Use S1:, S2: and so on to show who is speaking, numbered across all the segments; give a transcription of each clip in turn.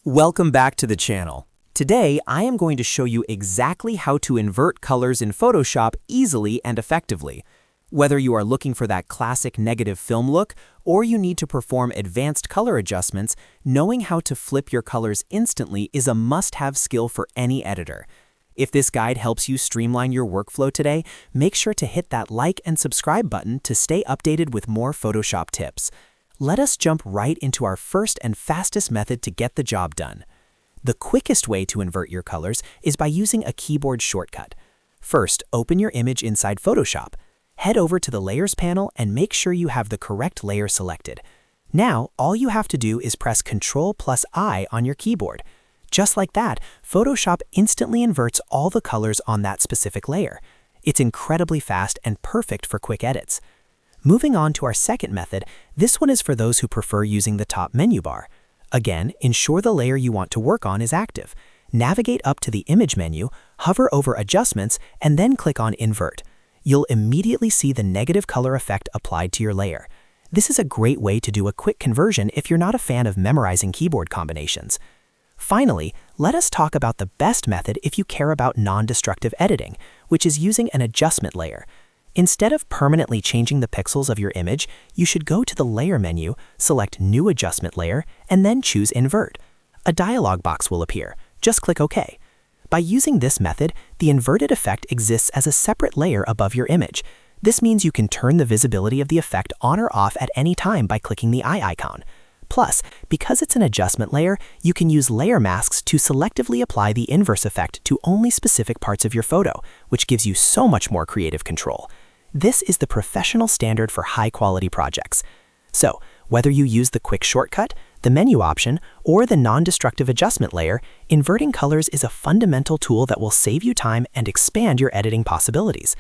S1: Welcome back to the channel. Today, I am going to show you exactly how to invert colors in Photoshop easily and effectively. Whether you are looking for that classic negative film look or you need to perform advanced color adjustments, knowing how to flip your colors instantly is a must-have skill for any editor. If this guide helps you streamline your workflow today, make sure to hit that like and subscribe button to stay updated with more Photoshop tips. Let us jump right into our first and fastest method to get the job done. The quickest way to invert your colors is by using a keyboard shortcut. First, open your image inside Photoshop. Head over to the Layers panel and make sure you have the correct layer selected. Now, all you have to do is press Ctrl+I on your keyboard. Just like that, Photoshop instantly inverts all the colors on that specific layer. It's incredibly fast and perfect for quick edits. Moving on to our second method, this one is for those who prefer using the top menu bar. Again, ensure the layer you want to work on is active. Navigate up to the Image menu, hover over Adjustments, and then click on Invert. You'll immediately see the negative color effect applied to your layer. This is a great way to do a quick conversion if you're not a fan of memorizing keyboard combinations. Finally, let us talk about the best method if you care about non-destructive editing, which is using an adjustment layer. Instead of permanently changing the pixels of your image, you should go to the Layer menu, select New Adjustment Layer, and then choose Invert. A dialog box will appear. Just click OK. By using this method, the inverted effect exists as a separate layer above your image. This means you can turn the visibility of the effect on or off at any time by clicking the eye icon. Plus, because it's an adjustment layer, you can use layer masks to selectively apply the inverse effect to only specific parts of your photo, which gives you so much more creative control. This is the professional standard for high-quality projects. So, whether you use the quick shortcut, the menu option, or the non-destructive adjustment layer, inverting colors is a fundamental tool that will save you time and expand your editing possibilities.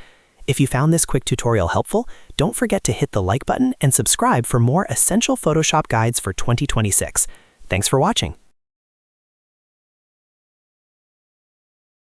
S1: If you found this quick tutorial helpful, don't forget to hit the like button and subscribe for more essential Photoshop guides for 2026. Thanks for watching.